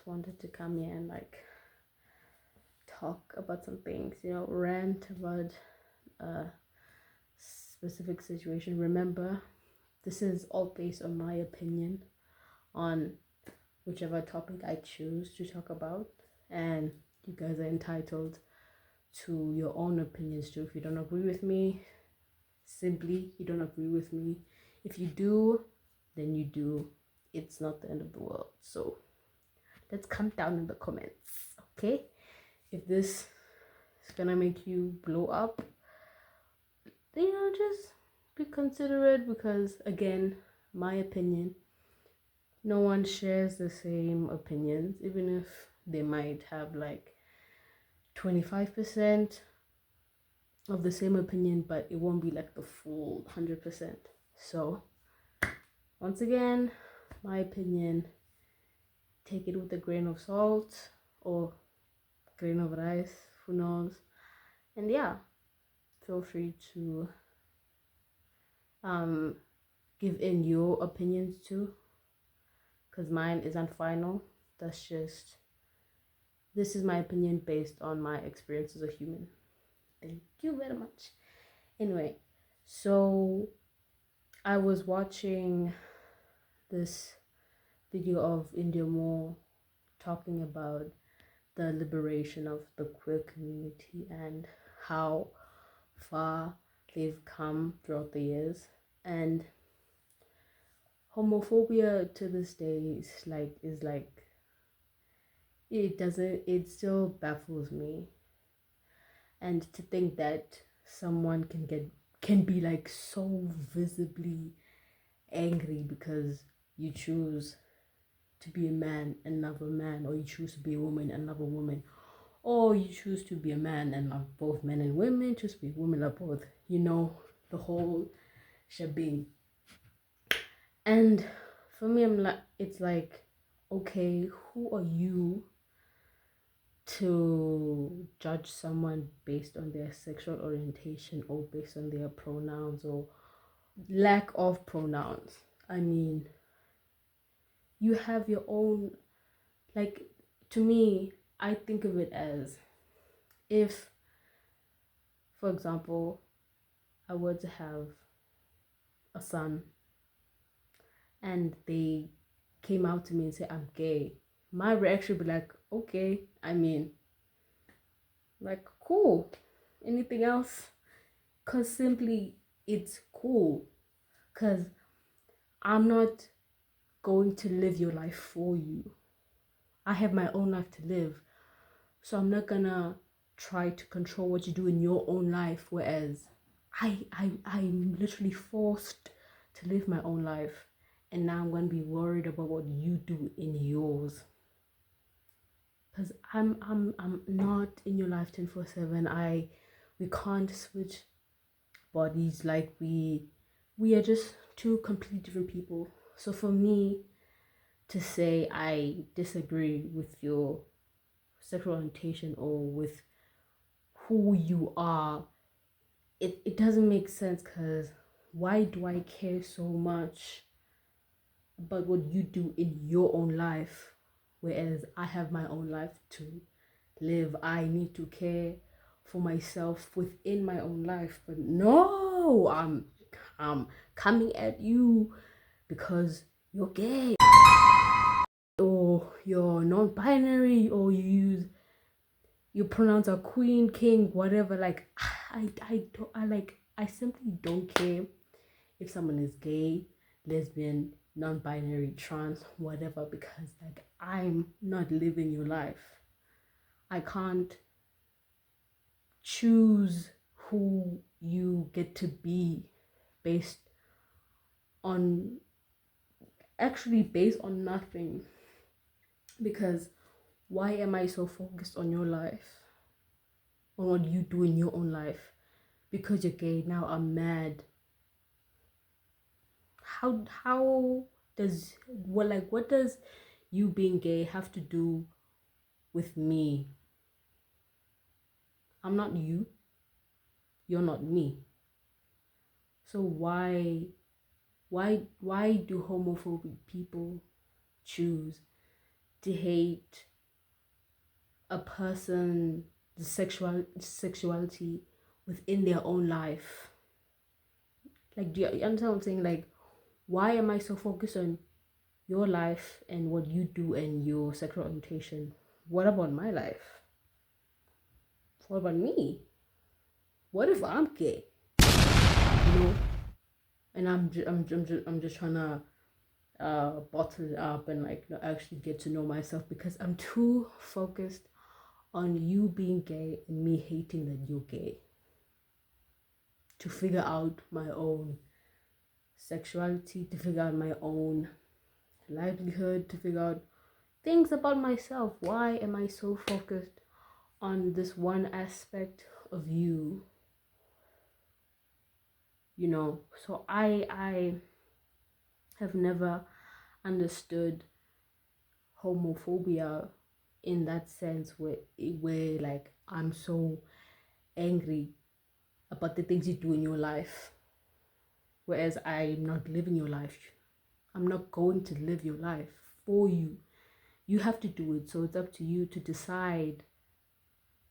wanted to come here and like talk about some things, rant about a specific situation. Remember, this is all based on my opinion on whichever topic I choose to talk about, and you guys are entitled to your own opinions too. If you don't agree with me, simply you don't agree with me. If you do, then you do. It's not the end of the world. So let's come down in the comments, okay? If this is gonna make you blow up, just be considerate, because again, my opinion, no one shares the same opinions, even if they might have like 25% of the same opinion, but it won't be like the full 100%. So once again, my opinion, take it with a grain of salt or grain of rice, who knows. And yeah, feel free to give in your opinions too, because mine isn't final. This is my opinion based on my experience as a human. Thank you very much. Anyway, so I was watching this video of India Moore talking about the liberation of the queer community and how far they've come throughout the years. And homophobia to this day is like it still baffles me. And to think that someone can be like so visibly angry because you choose to be a man and love a man, or you choose to be a woman and love a woman, or you choose to be a man and love both men and women, choose to be a woman, love both, the whole shebang. And for me, it's like, okay, who are you to judge someone based on their sexual orientation or based on their pronouns or lack of pronouns? I mean, you have your own, like, to me, I think of it as if, for example, I were to have a son and they came out to me and said I'm gay, my reaction would be like, okay, I mean, like, cool. Anything else? Because simply it's cool. Because I'm not going to live your life for you. I have my own life to live. So I'm not gonna try to control what you do in your own life, whereas I'm literally forced to live my own life, and now I'm gonna be worried about what you do in yours. Because I'm not in your life 24/7. We can't switch bodies, like we are just two completely different people. So for me to say I disagree with your sexual orientation or with who you are, it doesn't make sense, because why do I care so much about what you do in your own life, whereas I have my own life to live? I need to care for myself within my own life. But no, I'm coming at you because you're gay or you're non-binary, or you pronounce a queen, king, whatever. Like, I simply don't care if someone is gay, lesbian, non-binary, trans, whatever, because like, I'm not living your life. I can't choose who you get to be based on nothing. Because why am I so focused on your life, on what you do in your own life? Because you're gay, now I'm mad. How does what does you being gay have to do with me? I'm not you, you're not me. So why do homophobic people choose hate a person, the sexuality within their own life. Like, do you understand what I'm saying? Like, why am I so focused on your life and what you do and your sexual orientation? What about my life? What about me? What if I'm gay? You know, and I'm just trying to bottle it up and like not actually get to know myself because I'm too focused on you being gay and me hating that you're gay to figure out my own sexuality, to figure out my own livelihood, to figure out things about myself. Why am I so focused on this one aspect of you? You know, so I have never understood homophobia in that sense where like I'm so angry about the things you do in your life, whereas I'm not living your life. I'm not going to live your life for you. You have to do it. So it's up to you to decide,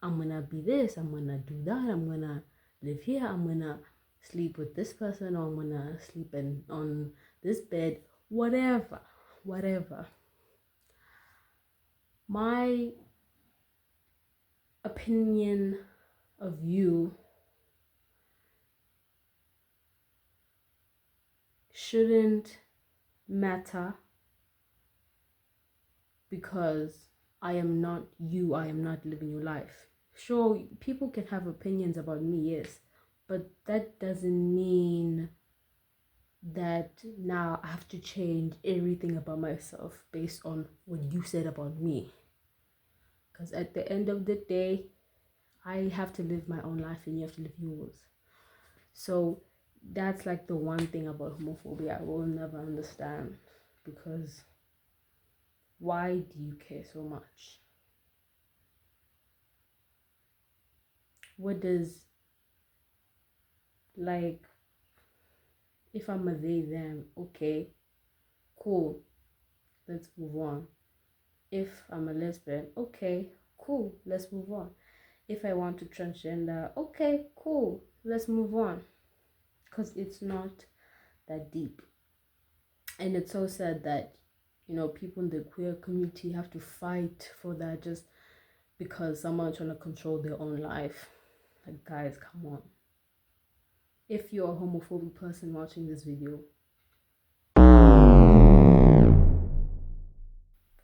I'm gonna be this, I'm gonna do that, I'm gonna live here, I'm gonna sleep with this person, or I'm gonna sleep on this bed, whatever. My opinion of you shouldn't matter because I am not you, I am not living your life. Sure, people can have opinions about me, yes, but that doesn't mean that now I have to change everything about myself based on what you said about me. Because at the end of the day, I have to live my own life and you have to live yours. So that's like the one thing about homophobia I will never understand, because why do you care so much? What does, like, if I'm a they them, okay, cool, let's move on. If I'm a lesbian, okay, cool, let's move on. If I want to transgender, okay, cool, let's move on. Because it's not that deep. And it's so sad that, you know, people in the queer community have to fight for that just because someone's trying to control their own life. Like, guys, come on. If you're a homophobic person watching this video,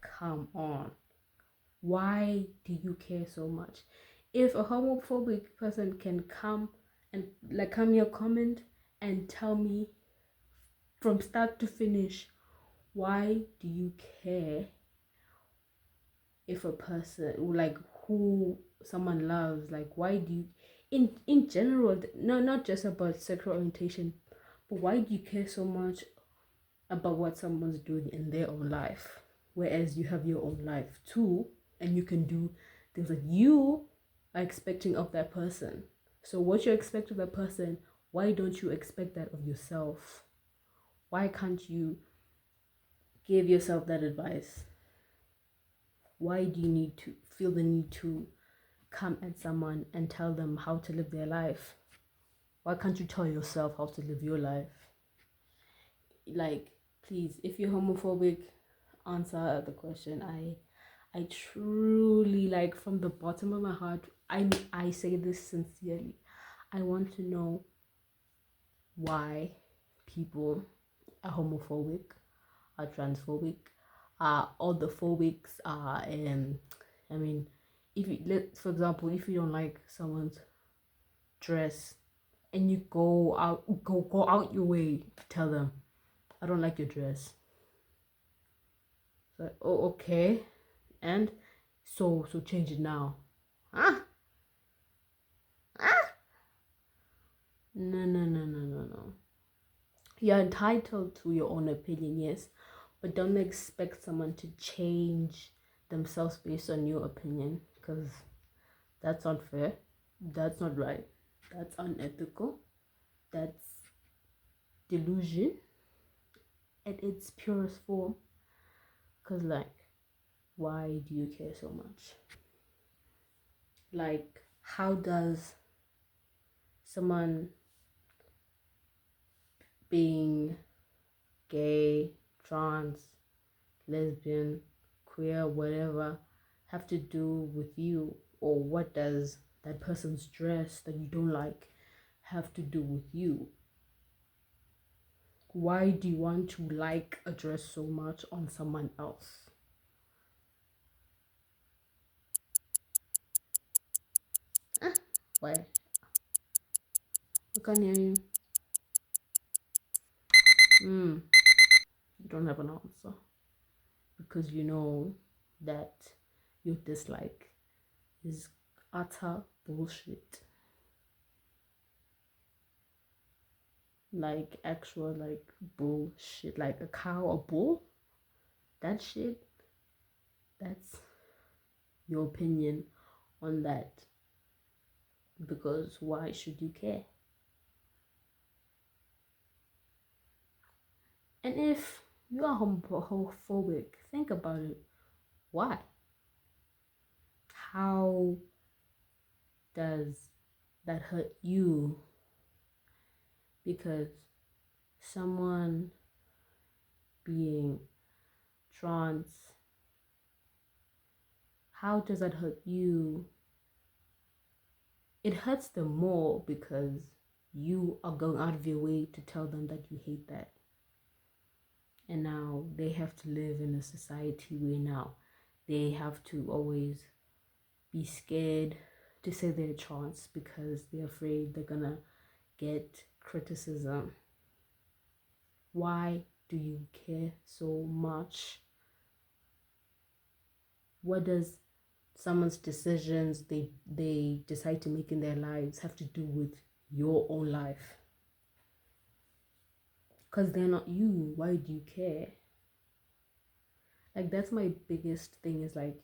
come on. Why do you care so much? If a homophobic person can come and like come here, comment and tell me from start to finish, why do you care if a person like who someone loves, like why do you in general, no, not just about sexual orientation, but why do you care so much about what someone's doing in their own life, whereas you have your own life too and you can do things that you are expecting of that person? So what you expect of that person, why don't you expect that of yourself? Why can't you give yourself that advice? Why do you need to feel the need to come at someone and tell them how to live their life? Why can't you tell yourself how to live your life? Like, please, if you're homophobic, answer the question. I truly, like, from the bottom of my heart, I say this sincerely. I want to know why people are homophobic, are transphobic, are orthophobics, are I mean, if you for example, if you don't like someone's dress and you go out your way to tell them, I don't like your dress. So, oh, okay, and so change it now. Ah, ah, no. You're entitled to your own opinion, yes, but don't expect someone to change themselves based on your opinion, because that's unfair, that's not right, that's unethical, that's delusion at its purest form. Because, like, Why do you care so much? Like, how does someone being gay, trans, lesbian, queer, whatever, have to do with you? Or what does that person's dress that you don't like have to do with you? Why do you want to like a dress so much on someone else? Why? I can't hear you. You don't have an answer because you know that your dislike is utter bullshit. Like actual like bullshit. Like a cow, a bull. That shit. That's your opinion on that. Because why should you care? And if you are homophobic, think about it. Why? How does that hurt you? Because someone being trans, how does that hurt you? It hurts them more because you are going out of your way to tell them that you hate that. And now they have to live in a society where now they have to always be scared to say they're trans because they're afraid they're gonna get criticism. Why do you care so much? What does someone's decisions they decide to make in their lives have to do with your own life? Because they're not you. Why do you care? Like, that's my biggest thing, is like,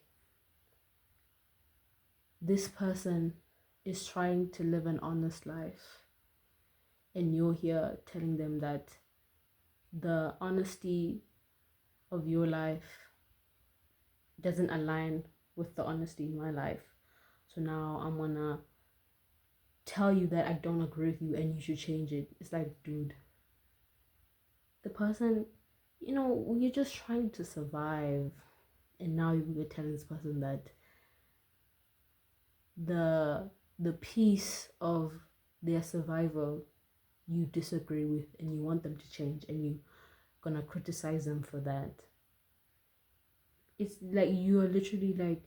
this person is trying to live an honest life and you're here telling them that the honesty of your life doesn't align with the honesty in my life. So now I'm gonna tell you that I don't agree with you and you should change it. It's like, dude, the person, you're just trying to survive, and now you're telling this person that the piece of their survival you disagree with and you want them to change, and you gonna criticize them for that. It's like you are literally like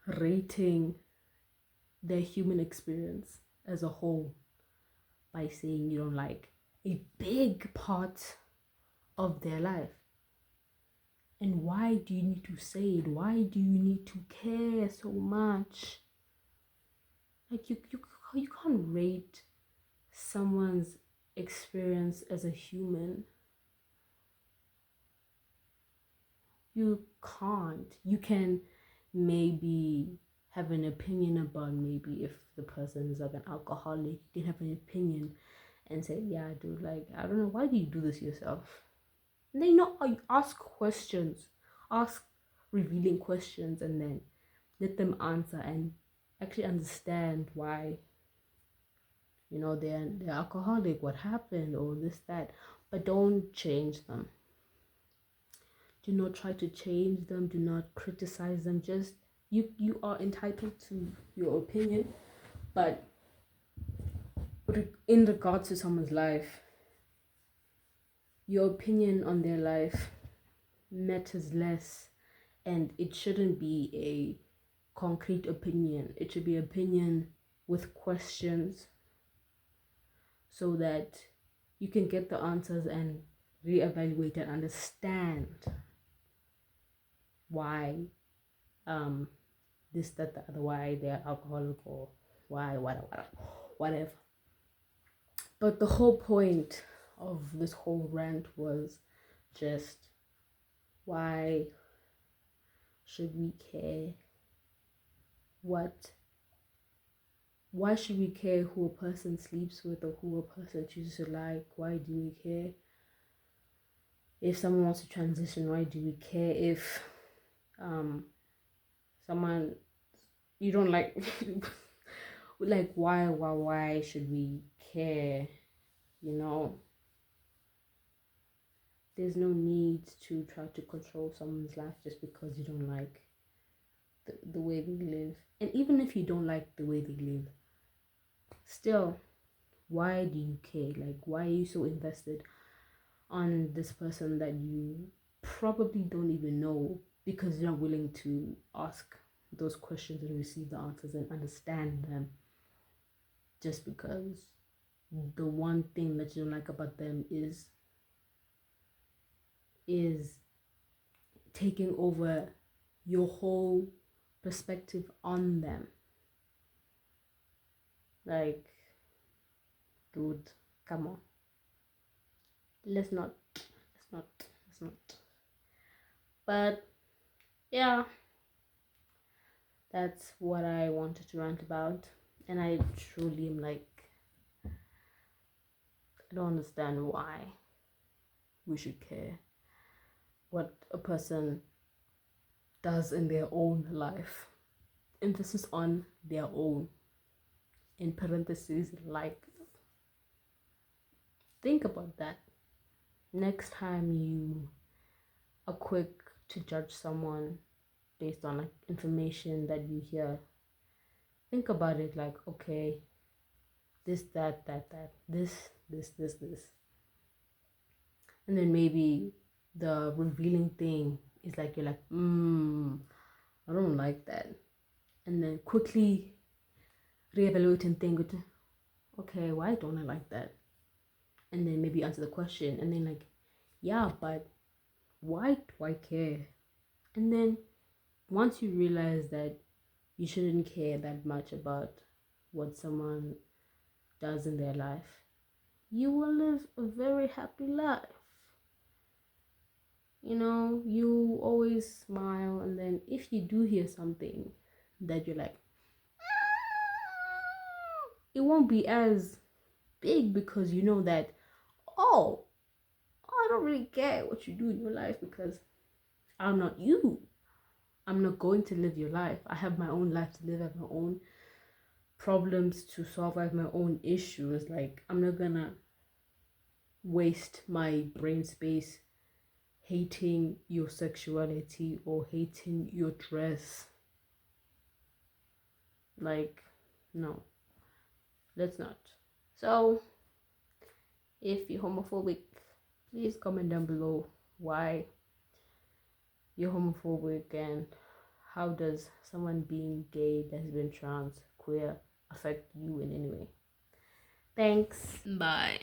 rating their human experience as a whole by saying you don't like a big part of their life. And why do you need to say it? Why do you need to care so much? Like, you can't rate someone's experience as a human. You can't. You can maybe have an opinion about maybe if the person is like an alcoholic. You can have an opinion and say, yeah, dude, like, I don't know, why do you do this yourself? And they know, ask questions, ask revealing questions, and then let them answer and actually understand why, they're alcoholic, what happened, or this, that. But don't change them. Do not try to change them. Do not criticize them. Just you are entitled to your opinion, but in regards to someone's life, your opinion on their life matters less, and it shouldn't be a concrete opinion. It should be opinion with questions, so that you can get the answers and reevaluate and understand why this, that, the other, why they're alcoholic, or why whatever. But the whole point of this whole rant was just, why should we care? Why should we care who a person sleeps with or who a person chooses to like? Why do we care? If someone wants to transition, why do we care? If someone you don't like like why should we care? You know, there's no need to try to control someone's life just because you don't like the way they live. And even if you don't like the way they live, still, why do you care? Like, why are you so invested on this person that you probably don't even know, because you're not willing to ask those questions and receive the answers and understand them, just because the one thing that you don't like about them is taking over your whole perspective on them. Like, dude, come on. Let's not. Let's not. But yeah, that's what I wanted to rant about. And I truly am like, I don't understand why we should care what a person does in their own life. Emphasis on their own. In parentheses, like, think about that. Next time you are quick to judge someone based on like information that you hear, think about it like, okay, this, that, this. And then maybe the revealing thing is like, you're like, I don't like that. And then quickly reevaluate and think, okay, why don't I like that? And then maybe answer the question. And then like, yeah, but why do I care? And then once you realize that you shouldn't care that much about what someone does in their life, you will live a very happy life. You know, you always smile, and then if you do hear something that you're like, it won't be as big, because you know that, oh, I don't really care what you do in your life, because I'm not you. I'm not going to live your life. I have my own life to live. I have my own problems to solve. I have my own issues. Like, I'm not gonna waste my brain space hating your sexuality or hating your dress. Like, no, let's not. So, if you're homophobic, please comment down below why you're homophobic, and how does someone being gay, lesbian, trans, queer affect you in any way. Thanks. Bye.